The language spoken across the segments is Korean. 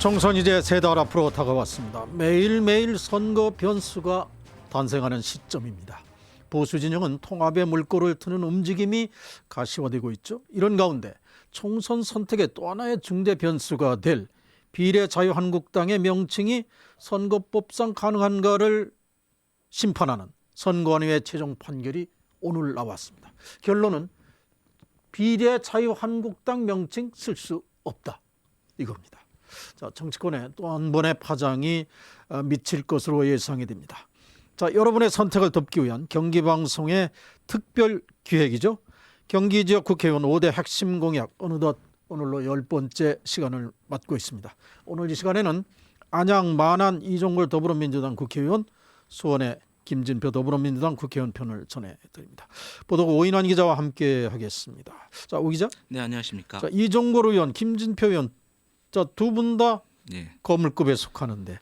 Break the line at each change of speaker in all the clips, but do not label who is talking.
총선 이제 세 달 앞으로 다가왔습니다. 매일매일 선거 변수가 탄생하는 시점입니다. 보수 진영은 통합의 물꼬를 트는 움직임이 가시화되고 있죠. 이런 가운데 총선 선택의 또 하나의 중대 변수가 될 비례자유한국당의 명칭이 선거법상 가능한가를 심판하는 선관위의 최종 판결이 오늘 나왔습니다. 결론은 비례자유한국당 명칭 쓸 수 없다, 이겁니다. 자, 정치권에 또 한 번의 파장이 미칠 것으로 예상이 됩니다. 자, 여러분의 선택을 돕기 위한 경기방송의 특별 기획이죠. 경기지역 국회의원 5대 핵심 공약, 어느덧 오늘로 10번째 시간을 맞고 있습니다. 오늘 이 시간에는 안양 만안 이종걸 더불어민주당 국회의원, 수원의 김진표 더불어민주당 국회의원 편을 전해드립니다. 보도국 오인환 기자와 함께 하겠습니다. 자, 오 기자.
네, 안녕하십니까.
자, 이종걸 의원, 김진표 의원, 자, 두 분 다 거물급에 속하는데,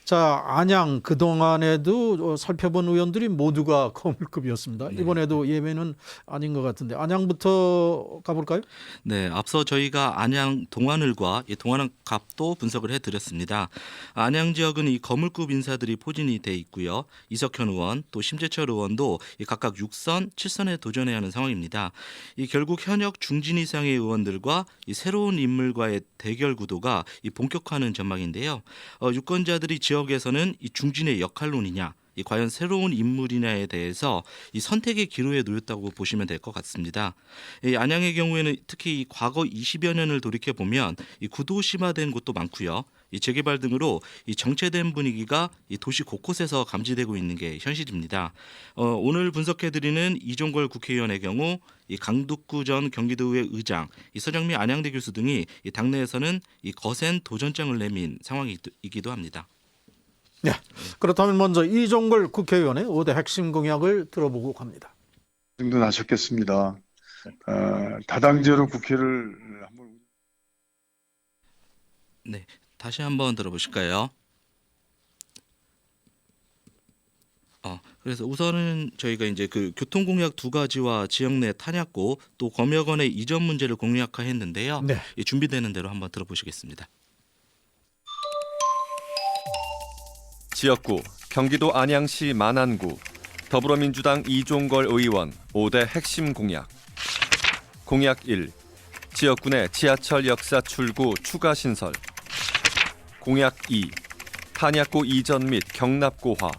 자, 안양 그동안에도 살펴본 의원들이 모두가 거물급이었습니다.
네.
이번에도 예외는 아닌 것 같은데 안양부터 가볼까요?
네, 앞서 저희가 안양 동안을과 이 동안갑도 분석을 해드렸습니다. 안양 지역은 이 거물급 인사들이 포진이 돼 있고요. 이석현 의원 또 심재철 의원도 이 각각 6선, 7선에 도전해야 하는 상황입니다. 이 결국 현역 중진 이상의 의원들과 이 새로운 인물과의 대결 구도가 이 본격화하는 전망인데요. 유권자들이 지역에서는 이 중진의 역할론이냐, 이 과연 새로운 인물이냐에 대해서 이 선택의 기로에 놓였다고 보시면 될 것 같습니다. 이 안양의 경우에는 특히 이 과거 20여 년을 돌이켜 보면 이 구도심화된 곳도 많고요. 이 재개발 등으로 이 정체된 분위기가 이 도시 곳곳에서 감지되고 있는 게 현실입니다. 오늘 분석해드리는 이종걸 국회의원의 경우 이 강북구 전 경기도의회 의장, 이 서정미 안양대 교수 등이 이 당내에서는 이 거센 도전장을 내민 상황이기도 합니다.
네. 그렇다면 먼저 이종걸 국회의원의 5대 핵심 공약을 들어보고 갑니다.
정도 나셨겠습니다. 다당제로 국회를 한번.
네, 다시 한번 들어보실까요? 그래서 우선은 저희가 이제 그 교통공약 2가지와 지역 내 탄약고 또 검역원의 이전 문제를 공약화했는데요.
네.
이 준비되는 대로 한번 들어보시겠습니다.
지역구 경기도 안양시 만안구 더불어민주당 이종걸 의원 5대 핵심 공약. 공약 1. 지역구 내 지하철 역사 출구 추가 신설. 공약 2. 탄약고 이전 및 경납고화.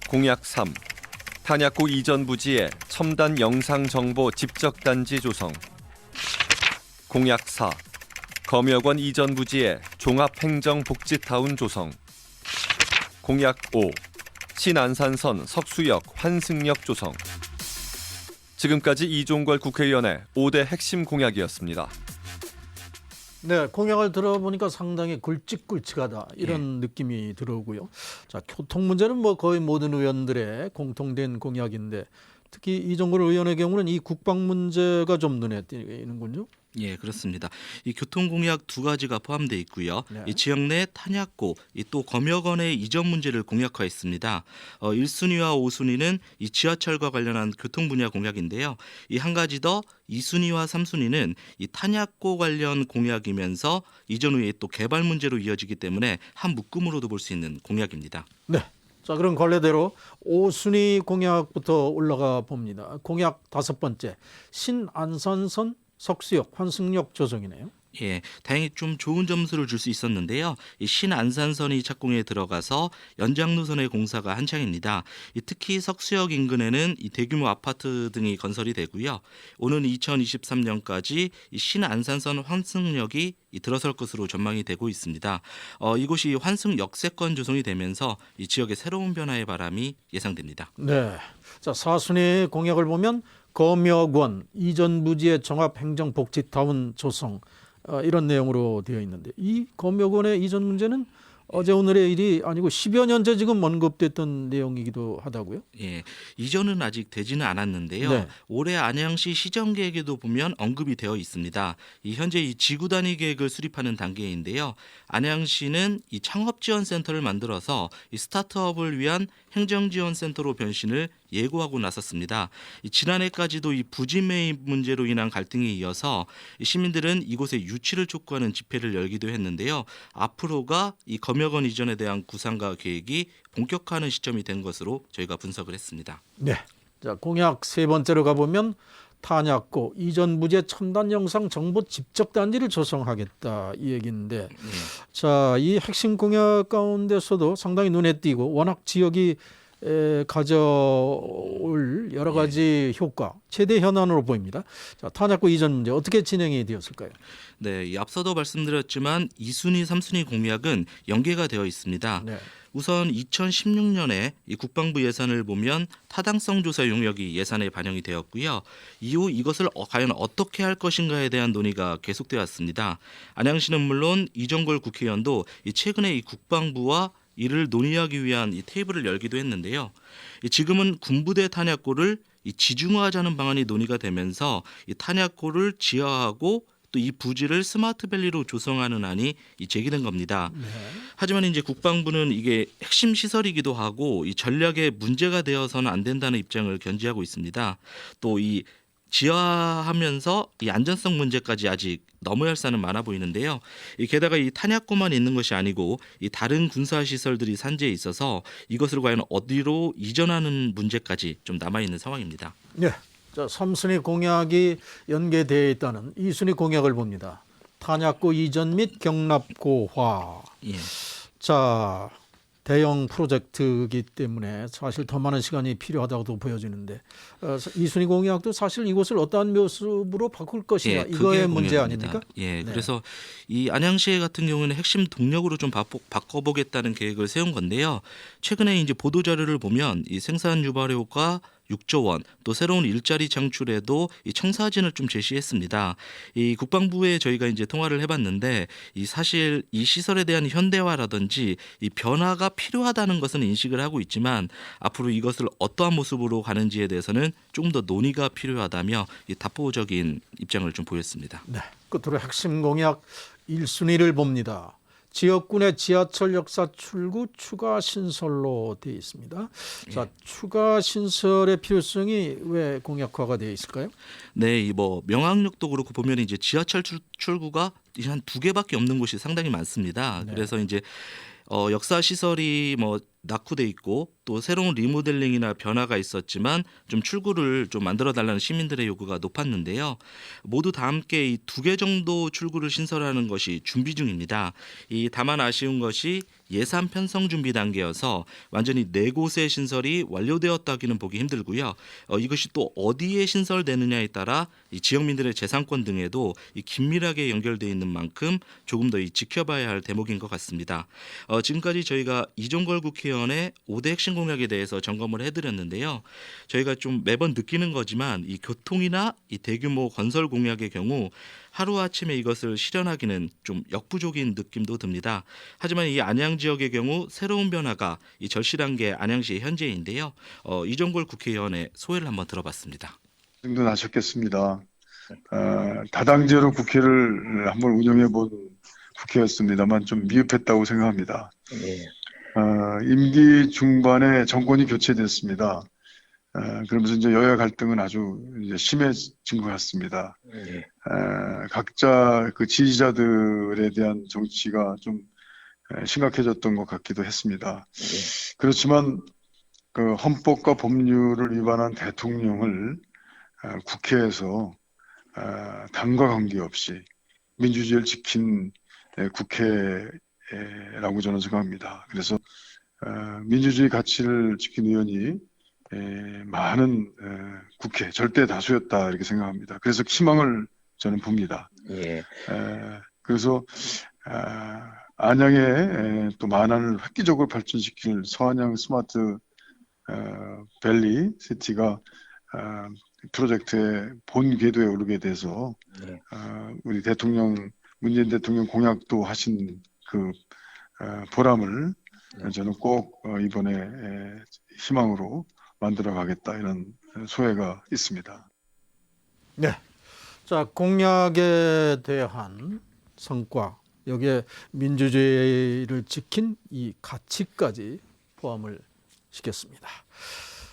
공약 3. 탄약고 이전 부지에 첨단 영상정보 집적단지 조성. 공약 4. 검역원 이전 부지에 종합행정복지타운 조성. 공약 5. 신안산선 석수역 환승역 조성. 지금까지 이종걸 국회의원의 5대 핵심 공약이었습니다.
네, 공약을 들어보니까 상당히 굵직굵직하다, 이런 느낌이 들어오고요. 자, 교통 문제는 뭐 거의 모든 의원들의 공통된 공약인데 특히 이종걸 의원의 경우는 이 국방 문제가 좀 눈에 띄는군요.
예, 그렇습니다. 이 교통공약 2가지가 포함되어 있고요.
네.
이 지역 내 탄약고, 또 검역원의 이전 문제를 공약화했습니다. 1순위와 5순위는 이 지하철과 관련한 교통 분야 공약인데요. 이 한 가지 더 2순위와 3순위는 이 탄약고 관련 공약이면서 이전 후에 또 개발 문제로 이어지기 때문에 한 묶음으로도 볼 수 있는 공약입니다.
네. 자, 그럼 관례대로 5순위 공약부터 올라가 봅니다. 공약 5번째, 신안산선 석수역 환승역 조성이네요.
예, 다행히 좀 좋은 점수를 줄 수 있었는데요. 이 신안산선이 착공에 들어가서 연장 노선의 공사가 한창입니다. 특히 석수역 인근에는 이 대규모 아파트 등이 건설이 되고요. 오는 2023년까지 이 신안산선 환승역이 들어설 것으로 전망이 되고 있습니다. 이곳이 환승 역세권 조성이 되면서 이 지역의 새로운 변화의 바람이 예상됩니다.
네. 자, 4순위 공약을 보면 검역원 이전 부지의 종합행정복지타운 조성, 이런 내용으로 되어 있는데 이 검역원의 이전 문제는 어제 오늘의 일이 아니고 10여 년째 지금 언급됐던 내용이기도 하다고요?
예, 이전은 아직 되지는 않았는데요.
네.
올해 안양시 시정 계획에도 보면 언급이 되어 있습니다. 현재 이 지구 단위 계획을 수립하는 단계인데요. 안양시는 이 창업 지원 센터를 만들어서 이 스타트업을 위한 행정 지원 센터로 변신을 예고하고 나섰습니다. 지난해까지도 이 부지 매입 문제로 인한 갈등에 이어서 시민들은 이곳에 유치를 촉구하는 집회를 열기도 했는데요. 앞으로가 이 검역원 이전에 대한 구상과 계획이 본격화하는 시점이 된 것으로 저희가 분석을 했습니다.
네. 자, 공약 세 번째로 가보면 탄약고 이전 부재 첨단 영상 정보 집적 단지를 조성하겠다 이 얘기인데, 자, 이 핵심 공약 가운데서도 상당히 눈에 띄고 워낙 지역이 가져올 여러 가지 효과, 최대 현안으로 보입니다. 자, 탄약고 이전 문제 어떻게 진행이 되었을까요?
네, 이 앞서도 말씀드렸지만 2순위, 3순위 공약은 연계가 되어 있습니다.
네.
우선 2016년에 이 국방부 예산을 보면 타당성 조사 용역이 예산에 반영이 되었고요. 이후 이것을 과연 어떻게 할 것인가에 대한 논의가 계속되어 왔습니다. 안양시는 물론 이정걸 국회의원도 최근에 이 국방부와 이를 논의하기 위한 이 테이블을 열기도 했는데요. 지금은 군부대 탄약고를 지중화하자는 방안이 논의가 되면서 이 탄약고를 지하하고 또 이 부지를 스마트밸리로 조성하는 안이 제기된 겁니다.
네.
하지만 이제 국방부는 이게 핵심 시설이기도 하고 이 전략에 문제가 되어서는 안 된다는 입장을 견지하고 있습니다. 또 이 지하하면서 이 안전성 문제까지 아직 넘어야 할 산은 많아 보이는데요. 게다가 이 탄약고만 있는 것이 아니고 이 다른 군사 시설들이 산지에 있어서 이것을 과연 어디로 이전하는 문제까지 좀 남아 있는 상황입니다.
네. 자, 3순위 공약이 연계되어 있다는 2순위 공약을 봅니다. 탄약고 이전 및 경납고화.
예.
자, 대형 프로젝트이기 때문에 사실 더 많은 시간이 필요하다고 보여지는데, 2순위 공약도 사실 이곳을 어떠한 모습으로 바꿀 것이냐,
그게
이거의 문제
공약입니다.
아닙니까?
예,
네.
그래서 이 안양시 같은 경우는 핵심 동력으로 좀 바꿔보겠다는 계획을 세운 건데요. 최근에 이제 보도 자료를 보면 이 생산 유발효과 6조 원, 또 새로운 일자리 창출에도 이 청사진을 좀 제시했습니다. 이 국방부에 저희가 이제 통화를 해봤는데, 이 사실 이 시설에 대한 현대화라든지 이 변화가 필요하다는 것은 인식을 하고 있지만 앞으로 이것을 어떠한 모습으로 가는지에 대해서는 조금 더 논의가 필요하다며 이 답보적인 입장을 좀 보였습니다.
네. 끝으로 핵심 공약 1순위를 봅니다. 지역군의 지하철 역사 출구 추가 신설로 되어 있습니다. 자, 추가 신설의 필요성이 왜 공약화가 되어 있을까요?
네, 이 뭐 명학역도 그렇고 보면 이제 지하철 출구가 한 2개밖에 없는 곳이 상당히 많습니다.
네.
그래서 이제 역사 시설이 뭐 낙후돼 있고 또 새로운 리모델링이나 변화가 있었지만 좀 출구를 좀 만들어 달라는 시민들의 요구가 높았는데요. 모두 다 함께 이 2개 정도 출구를 신설하는 것이 준비 중입니다. 다만 아쉬운 것이 예산 편성 준비 단계여서 완전히 4곳의 신설이 완료되었다기는 보기 힘들고요. 이것이 또 어디에 신설되느냐에 따라 이 지역민들의 재산권 등에도 긴밀하게 연결되어 있는 만큼 조금 더 지켜봐야 할 대목인 것 같습니다. 지금까지 저희가 이종걸 국회의원의 5대 핵심 공약에 대해서 점검을 해드렸는데요. 저희가 좀 매번 느끼는 거지만 이 교통이나 이 대규모 건설 공약의 경우 하루아침에 이것을 실현하기는 좀 역부족인 느낌도 듭니다. 하지만 이 안양 지역의 경우 새로운 변화가 이 절실한 게 안양시의 현재인데요. 이종걸 국회의원의 소회를 한번 들어봤습니다.
정도 나셨겠습니다. 다당제로 국회를 한번 운영해 본 국회였습니다만 좀 미흡했다고 생각합니다. 임기 중반에 정권이 교체됐습니다. 그러면서 이제 여야 갈등은 아주 이제 심해진 것 같습니다. 각자 그 지지자들에 대한 정치가 좀 심각해졌던 것 같기도 했습니다. 그렇지만 그 헌법과 법률을 위반한 대통령을 국회에서 당과 관계없이 민주주의를 지킨 국회라고 저는 생각합니다. 그래서 민주주의 가치를 지킨 의원이 많은 국회 절대 다수였다 이렇게 생각합니다. 그래서 희망을 저는 봅니다. 그래서 안양의 또 만안을 획기적으로 발전시킬 서안양 스마트 밸리 시티가 프로젝트의 본 궤도에 오르게 돼서 우리 문재인 대통령 공약도 하신 그 보람을 저는 꼭 이번에 희망으로 만들어 가겠다 이런 소회가 있습니다.
네. 자, 공약에 대한 성과, 여기에 민주주의를 지킨 이 가치까지 포함을 시켰습니다.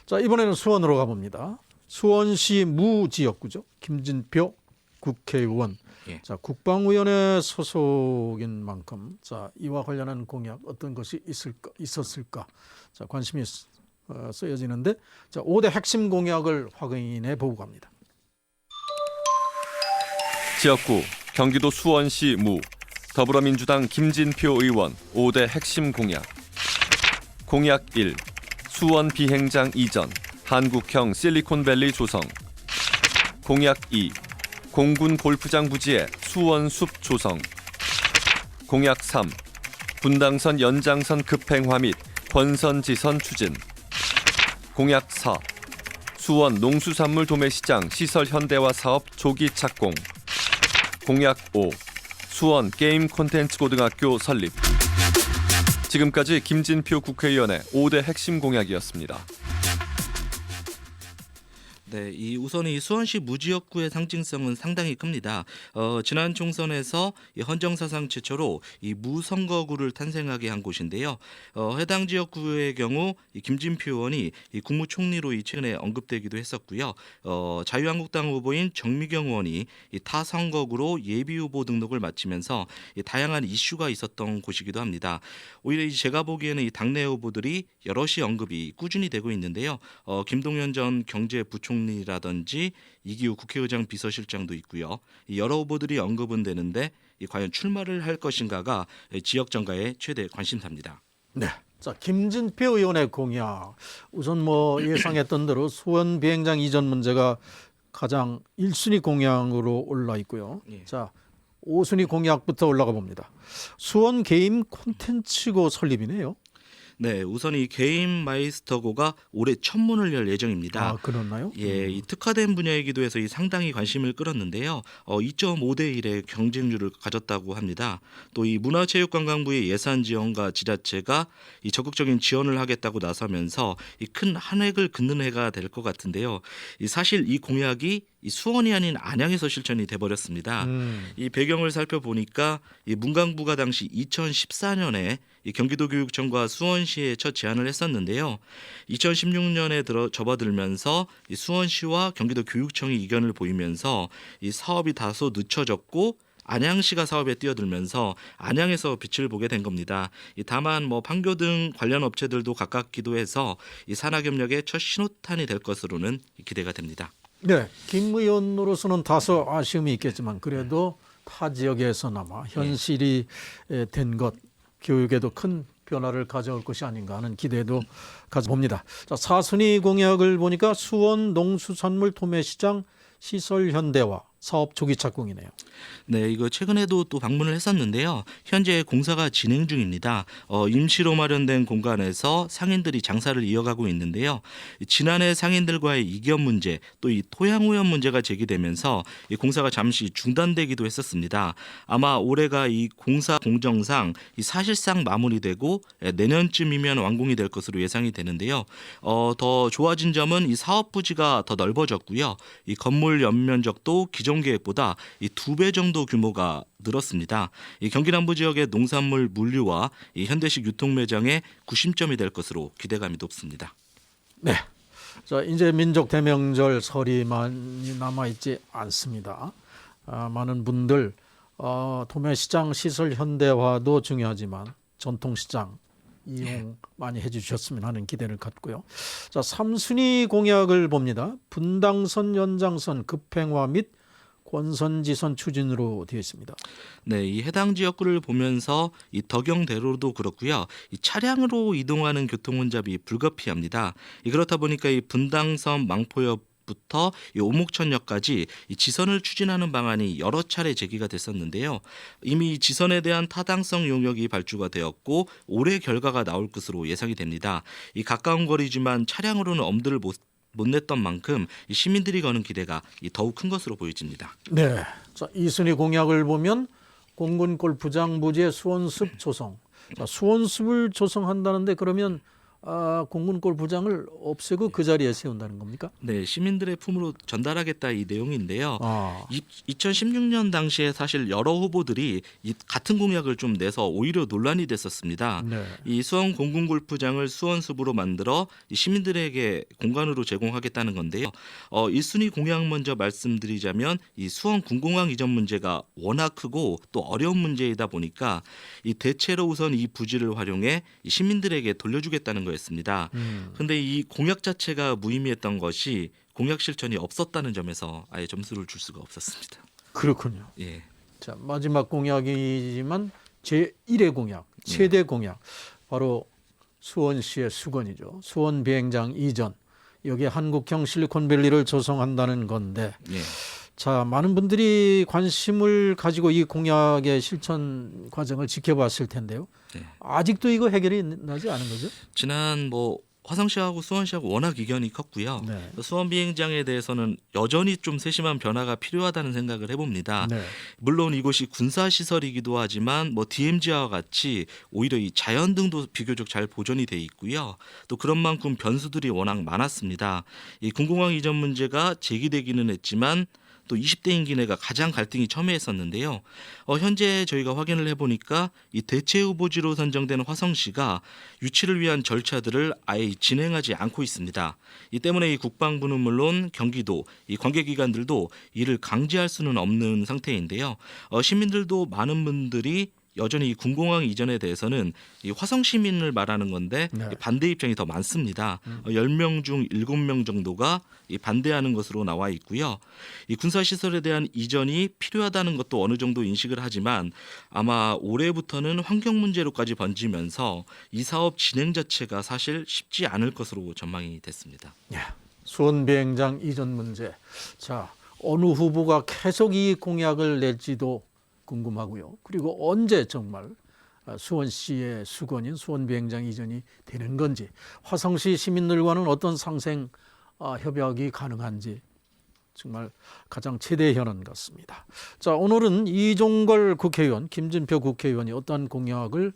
자, 이번에는 수원으로 가봅니다. 수원시 무 지역구죠. 김진표 국회의원.
예.
자, 국방위원회 소속인 만큼 자, 이와 관련한 공약 어떤 것이 있었을까? 자, 관심이 쓰여지는데 자, 5대 핵심 공약을 확인해 보고 갑니다.
지역구 경기도 수원시 무 더불어민주당 김진표 의원 5대 핵심 공약. 공약 1. 수원 비행장 이전, 한국형 실리콘밸리 조성. 공약 2. 공군 골프장 부지에 수원숲 조성. 공약 3. 분당선 연장선 급행화 및 권선지선 추진. 공약 4. 수원 농수산물 도매시장 시설 현대화 사업 조기 착공. 공약 5. 수원 게임 콘텐츠 고등학교 설립. 지금까지 김진표 국회의원의 5대 핵심 공약이었습니다.
네, 우선 이 수원시 무지역구의 상징성은 상당히 큽니다. 지난 총선에서 이 헌정사상 최초로 이 무선거구를 탄생하게 한 곳인데요. 해당 지역구의 경우 이 김진표 의원이 이 국무총리로 최근에 언급되기도 했었고요. 자유한국당 후보인 정미경 의원이 이 타선거구로 예비 후보 등록을 마치면서 이 다양한 이슈가 있었던 곳이기도 합니다. 오히려 제가 보기에는 이 당내 후보들이 여럿이 언급이 꾸준히 되고 있는데요. 김동연 전 경제부총리라든지 이기우 국회의장 비서실장도 있고요. 여러 후보들이 언급은 되는데 과연 출마를 할 것인가가 지역 정가의 최대 관심사입니다.
네. 자, 김진표 의원의 공약. 우선 뭐 예상했던 대로 수원 비행장 이전 문제가 가장 1순위 공약으로 올라 있고요.
예.
자, 5순위 공약부터 올라가 봅니다. 수원 게임 콘텐츠고 설립이네요.
네, 우선 이 게임 마이스터고가 올해 첫 문을 열 예정입니다.
아, 그렇나요?
예, 이 특화된 분야이기도 해서 이 상당히 관심을 끌었는데요. 2.5대 1의 경쟁률을 가졌다고 합니다. 또 이 문화체육관광부의 예산 지원과 지자체가 이 적극적인 지원을 하겠다고 나서면서 이 큰 한 획을 긋는 해가 될 것 같은데요. 사실 이 공약이 이 수원이 아닌 안양에서 실천이 돼버렸습니다. 이 배경을 살펴보니까 이 문광부가 당시 2014년에 이 경기도교육청과 수원시에 첫 제안을 했었는데요. 2016년에 접어들면서 이 수원시와 경기도교육청이 이견을 보이면서 이 사업이 다소 늦춰졌고 안양시가 사업에 뛰어들면서 안양에서 빛을 보게 된 겁니다. 다만 뭐 판교 등 관련 업체들도 가깝기도 해서 이 산학협력의 첫 신호탄이 될 것으로는 기대가 됩니다.
네, 김 의원으로서는 다소 아쉬움이 있겠지만 그래도 타 지역에서나마 현실이 된 것, 교육에도 큰 변화를 가져올 것이 아닌가 하는 기대도 가져봅니다. 자, 4순위 공약을 보니까 수원 농수산물 도매시장 시설 현대화 사업 조기 착공이네요.
네, 이거 최근에도 또 방문을 했었는데요. 현재 공사가 진행 중입니다. 임시로 마련된 공간에서 상인들이 장사를 이어가고 있는데요. 지난해 상인들과의 이견 문제, 또 이 토양 오염 문제가 제기되면서 이 공사가 잠시 중단되기도 했었습니다. 아마 올해가 이 공사 공정상 이 사실상 마무리되고 내년쯤이면 완공이 될 것으로 예상이 되는데요. 더 좋아진 점은 이 사업 부지가 더 넓어졌고요. 이 건물 연면적도 기존 계획보다 이 2배 정도 규모가 늘었습니다. 이 경기 남부 지역의 농산물 물류와 이 현대식 유통 매장의 구심점이 될 것으로 기대감이 높습니다.
네, 자 이제 민족 대명절 설이 많이 남아 있지 않습니다. 많은 분들 도매시장 시설 현대화도 중요하지만 전통시장 이용 많이 해주셨으면 하는 기대를 갖고요. 자, 3순위 공약을 봅니다. 분당선 연장선 급행화 및 권선지선 추진으로 되어 있습니다.
네, 이 해당 지역구를 보면서 이 덕영대로도 그렇고요. 이 차량으로 이동하는 교통 혼잡이 불가피합니다. 그렇다 보니까 이 분당선 망포역부터 이 오목천역까지 이 지선을 추진하는 방안이 여러 차례 제기가 됐었는데요. 이미 지선에 대한 타당성 용역이 발주가 되었고 올해 결과가 나올 것으로 예상이 됩니다. 이 가까운 거리지만 차량으로는 엄두를 못 냈던 만큼 이 시민들이 거는 기대가 더욱 큰 것으로 보여집니다.
네, 자 2순위 공약을 보면 공군 골프장 부지의 수원숲 조성. 자, 수원숲을 조성한다는데 그러면 공군 골프장을 없애고 그 자리에 세운다는 겁니까?
네, 시민들의 품으로 전달하겠다 이 내용인데요.
아,
2016년 당시에 사실 여러 후보들이 이 같은 공약을 좀 내서 오히려 논란이 됐었습니다.
네.
이 수원 공군 골프장을 수원숲으로 만들어 이 시민들에게 공간으로 제공하겠다는 건데요. 1순위 공약 먼저 말씀드리자면 이 수원 군공항 이전 문제가 워낙 크고 또 어려운 문제이다 보니까 이 대체로 우선 이 부지를 활용해 이 시민들에게 돌려주겠다는 거였습니다. 근데 이 공약 자체가 무의미했던 것이 공약 실천이 없었다는 점에서 아예 점수를 줄 수가 없었습니다.
그렇군요.
예.
자, 마지막 공약이지만 제1의 공약, 최대 공약 바로 수원시의 수건이죠. 수원 비행장 이전. 여기에 한국형 실리콘밸리를 조성한다는 건데
예.
자, 많은 분들이 관심을 가지고 이 공약의 실천 과정을 지켜봤을 텐데요.
네.
아직도 이거 해결이 나지 않은 거죠?
지난 화성시하고 수원시하고 워낙 이견이 컸고요.
네.
수원 비행장에 대해서는 여전히 좀 세심한 변화가 필요하다는 생각을 해봅니다.
네.
물론 이곳이 군사 시설이기도 하지만 DMZ와 같이 오히려 이 자연 등도 비교적 잘 보존이 돼 있고요. 또 그런 만큼 변수들이 워낙 많았습니다. 이 군공항 이전 문제가 제기되기는 했지만 또 20대 임기 내가 가장 갈등이 첨예했었는데요. 현재 저희가 확인을 해보니까 이 대체 후보지로 선정된 화성시가 유치를 위한 절차들을 아예 진행하지 않고 있습니다. 이 때문에 이 국방부는 물론 경기도, 이 관계기관들도 이를 강제할 수는 없는 상태인데요. 시민들도 많은 분들이 여전히 이 군공항 이전에 대해서는 이 화성 시민을 말하는 건데
네.
이 반대 입장이 더 많습니다. 10명 중 7명 정도가 이 반대하는 것으로 나와 있고요. 이 군사 시설에 대한 이전이 필요하다는 것도 어느 정도 인식을 하지만 아마 올해부터는 환경 문제로까지 번지면서 이 사업 진행 자체가 사실 쉽지 않을 것으로 전망이 됐습니다.
예. 수원 비행장 이전 문제. 자, 어느 후보가 계속 이 공약을 낼지도 궁금하고요. 그리고 언제 정말 수원시의 수건인 수원 비행장 이전이 되는 건지, 화성시 시민들과는 어떤 상생 협약이 가능한지 정말 가장 최대 현안 같습니다. 자, 오늘은 이종걸 국회의원, 김진표 국회의원이 어떤 공약을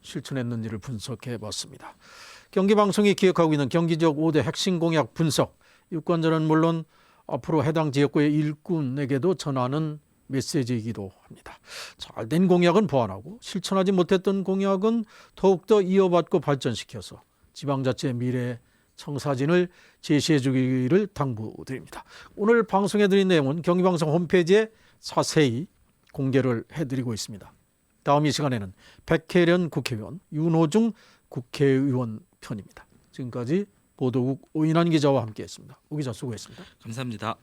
실천했는지를 분석해 봤습니다. 경기방송이 기획하고 있는 경기 지역 5대 핵심 공약 분석, 유권자는 물론 앞으로 해당 지역구의 일꾼에게도 전하는 메시지이기도 합니다. 잘된 공약은 보완하고 실천하지 못했던 공약은 더욱더 이어받고 발전시켜서 지방자치의 미래 청사진을 제시해 주기를 당부드립니다. 오늘 방송해드린 내용은 경기방송 홈페이지에 자세히 공개를 해드리고 있습니다. 다음 이 시간에는 백혜련 국회의원, 윤호중 국회의원 편입니다. 지금까지 보도국 오인환 기자와 함께했습니다. 오 기자 수고했습니다.
감사합니다.